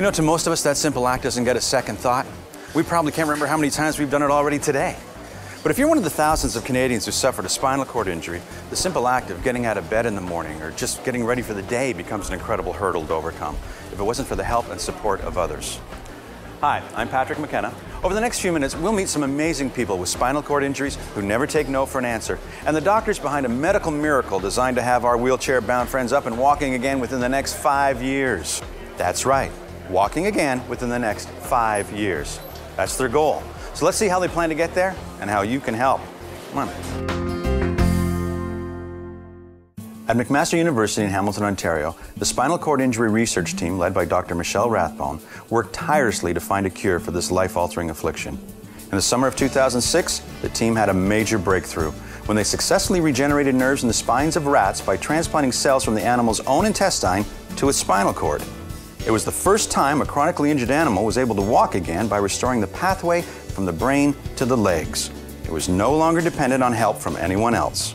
You know, to most of us, that simple act doesn't get a second thought. We probably can't remember how many times we've done it already today. But if you're one of the thousands of Canadians who suffered a spinal cord injury, the simple act of getting out of bed in the morning or just getting ready for the day becomes an incredible hurdle to overcome, if it wasn't for the help and support of others. Hi, I'm Patrick McKenna. Over the next few minutes, we'll meet some amazing people with spinal cord injuries who never take no for an answer, and the doctors behind a medical miracle designed to have our wheelchair-bound friends up and walking again within the next 5 years. That's right, walking again within the next 5 years. That's their goal. So let's see how they plan to get there and how you can help. Come on. At McMaster University in Hamilton, Ontario, the spinal cord injury research team, led by Dr. Michelle Rathbone, worked tirelessly to find a cure for this life-altering affliction. In the summer of 2006, the team had a major breakthrough when they successfully regenerated nerves in the spines of rats by transplanting cells from the animal's own intestine to its spinal cord. It was the first time a chronically injured animal was able to walk again by restoring the pathway from the brain to the legs. It was no longer dependent on help from anyone else.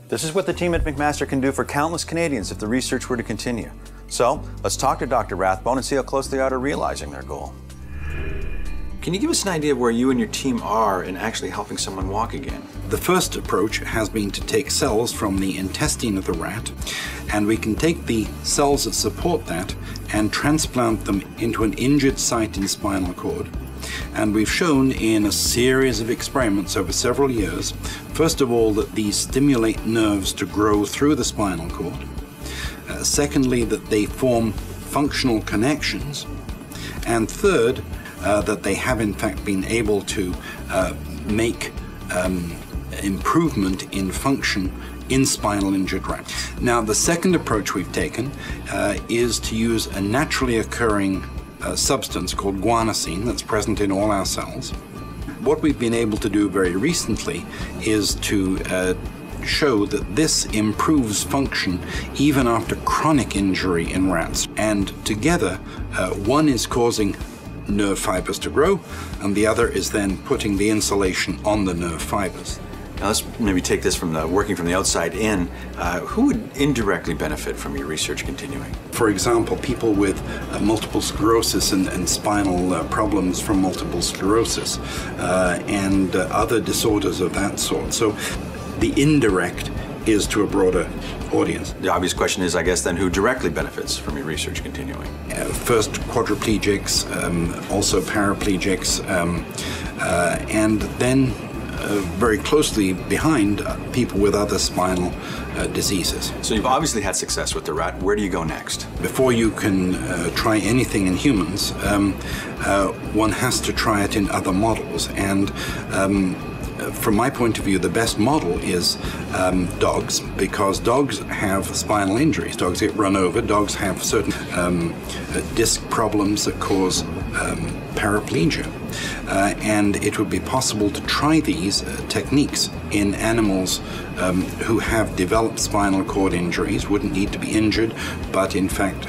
This is what the team at McMaster can do for countless Canadians if the research were to continue. So, let's talk to Dr. Rathbone and see how close they are to realizing their goal. Can you give us an idea of where you and your team are in actually helping someone walk again? The first approach has been to take cells from the intestine of the rat, and we can take the cells that support that and transplant them into an injured site in spinal cord. And we've shown in a series of experiments over several years, first of all, that these stimulate nerves to grow through the spinal cord. Secondly, that they form functional connections. And third, that they have in fact been able to make improvement in function in spinal injured rats. Now, the second approach we've taken is to use a naturally occurring substance called guanosine that's present in all our cells. What we've been able to do very recently is to show that this improves function even after chronic injury in rats. And together, one is causing nerve fibers to grow, and the other is then putting the insulation on the nerve fibers. Now let's maybe take this from working from the outside in. Who would indirectly benefit from your research continuing? For example, people with multiple sclerosis and spinal problems from multiple sclerosis and other disorders of that sort. So the indirect is to a broader audience. The obvious question is, I guess, then who directly benefits from your research continuing? First quadriplegics, also paraplegics, and then very closely behind people with other spinal diseases. So you've obviously had success with the rat. Where do you go next? Before you can try anything in humans, one has to try it in other models. And from my point of view, the best model is dogs, because dogs have spinal injuries. Dogs get run over. Dogs have certain disc problems that cause paraplegia. And it would be possible to try these techniques in animals who have developed spinal cord injuries, wouldn't need to be injured, but in fact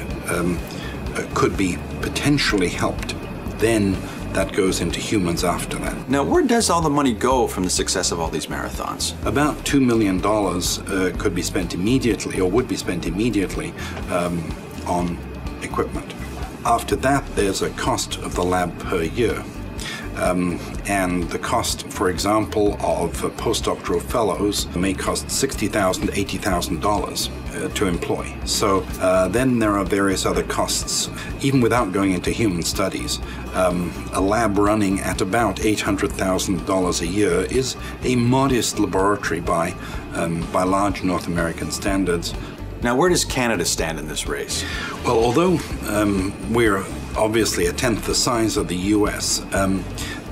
could be potentially helped. Then that goes into humans after that. Now, where does all the money go from the success of all these marathons? About $2 million could be spent immediately, or would be spent immediately, on equipment. After that, there's a cost of the lab per year. And the cost, for example, of postdoctoral fellows may cost $60,000 to $80,000 to employ. So then there are various other costs. Even without going into human studies, a lab running at about $800,000 a year is a modest laboratory by large North American standards. Now, where does Canada stand in this race? Well, although we're obviously a tenth the size of the US,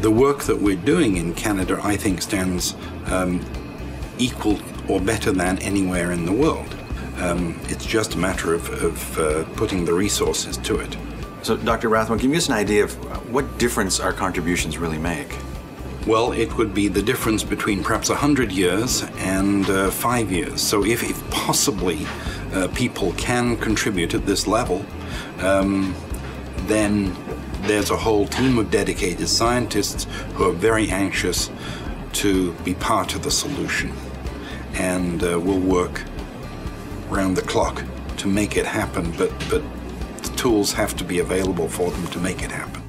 the work that we're doing in Canada, I think, stands equal or better than anywhere in the world. It's just a matter of putting the resources to it. So, Dr. Rathbone, can you give us an idea of what difference our contributions really make? Well, it would be the difference between perhaps 100 years and 5 years. So if possibly people can contribute at this level, then there's a whole team of dedicated scientists who are very anxious to be part of the solution, and will work round the clock to make it happen. But tools have to be available for them to make it happen.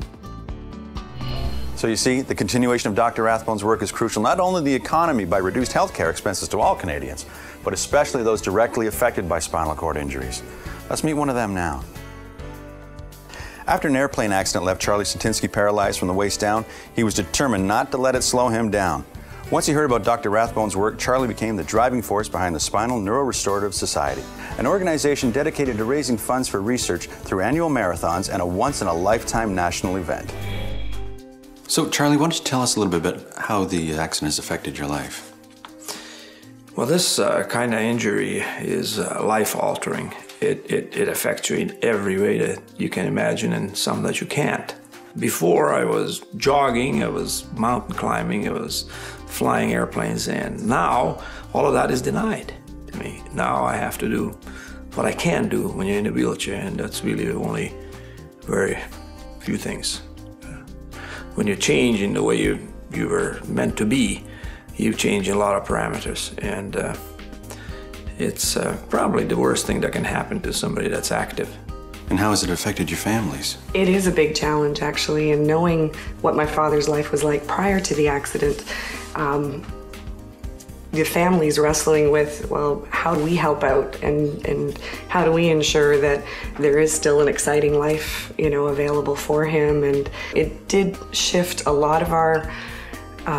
So you see, the continuation of Dr. Rathbone's work is crucial not only to the economy by reduced healthcare expenses to all Canadians, but especially those directly affected by spinal cord injuries. Let's meet one of them now. After an airplane accident left Charlie Satinsky paralyzed from the waist down, he was determined not to let it slow him down. Once he heard about Dr. Rathbone's work, Charlie became the driving force behind the Spinal Neurorestorative Society, an organization dedicated to raising funds for research through annual marathons and a once-in-a-lifetime national event. So, Charlie, why don't you tell us a little bit about how the accident has affected your life? Well, this kind of injury is life-altering. It affects you in every way that you can imagine and some that you can't. Before, I was jogging, I was mountain climbing, I was flying airplanes, and now all of that is denied to me. Now I have to do what I can do when you're in a wheelchair, and that's really only very few things. When you change in the way you were meant to be, you change a lot of parameters, and it's probably the worst thing that can happen to somebody that's active. And how has it affected your families? It is a big challenge, actually, and knowing what my father's life was like prior to the accident, the family's wrestling with, well, how do we help out, and how do we ensure that there is still an exciting life, available for him. And it did shift a lot of our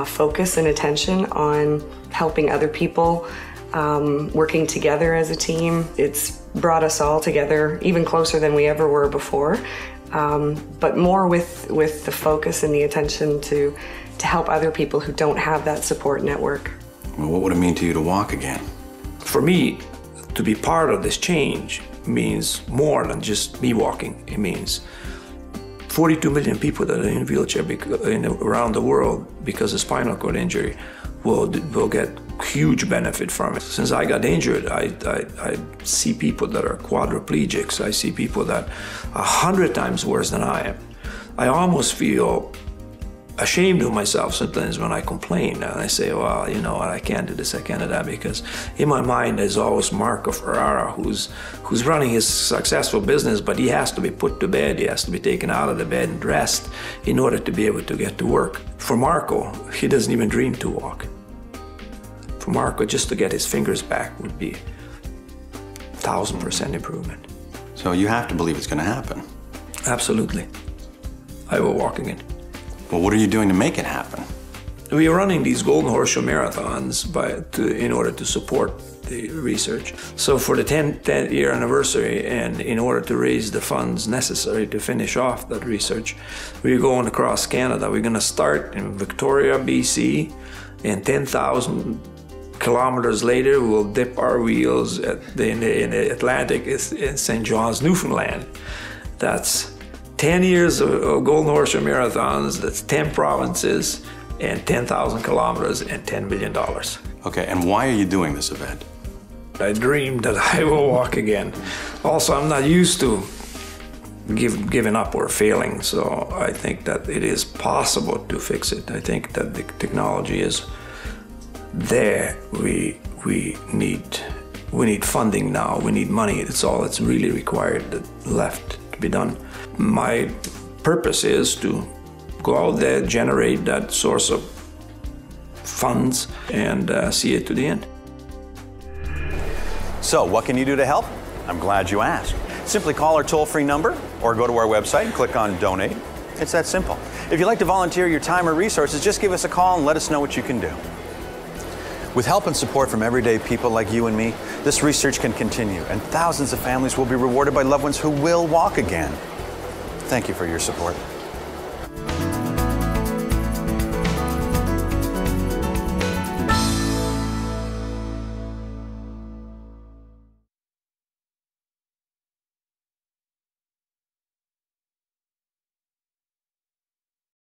focus and attention on helping other people, working together as a team. It's brought us all together even closer than we ever were before, but more with the focus and the attention to help other people who don't have that support network. Well, what would it mean to you to walk again? For me, to be part of this change means more than just me walking. It means 42 million people that are in a wheelchair around the world because of spinal cord injury will get huge benefit from it. Since I got injured, I see people that are quadriplegics. I see people that are 100 times worse than I am. I almost feel ashamed of myself sometimes when I complain, and I say, well, you know what, I can't do this, I can't do that, because in my mind there's always Marco Ferrara who's running his successful business, but he has to be put to bed, he has to be taken out of the bed and dressed in order to be able to get to work. For Marco, he doesn't even dream to walk. For Marco, just to get his fingers back would be 1,000% improvement. So you have to believe it's going to happen. Absolutely. I will walk again. Well, what are you doing to make it happen? We are running these Golden Horseshoe Marathons in order to support the research. So for the 10th year anniversary, and in order to raise the funds necessary to finish off that research, we're going across Canada. We're going to start in Victoria, BC, and 10,000 kilometers later, we'll dip our wheels in the Atlantic in St. John's, Newfoundland. That's 10 years of Golden Horseshoe Marathons, that's 10 provinces, and 10,000 kilometers, and $10 million. Okay, and why are you doing this event? I dreamed that I will walk again. Also, I'm not used to giving up or failing, so I think that it is possible to fix it. I think that the technology is there. We need funding now. We need money. It's all that's really required left to be done. My purpose is to go out there, generate that source of funds, and see it to the end. So, what can you do to help? I'm glad you asked. Simply call our toll-free number or go to our website and click on Donate. It's that simple. If you'd like to volunteer your time or resources, just give us a call and let us know what you can do. With help and support from everyday people like you and me, this research can continue, and thousands of families will be rewarded by loved ones who will walk again. Thank you for your support.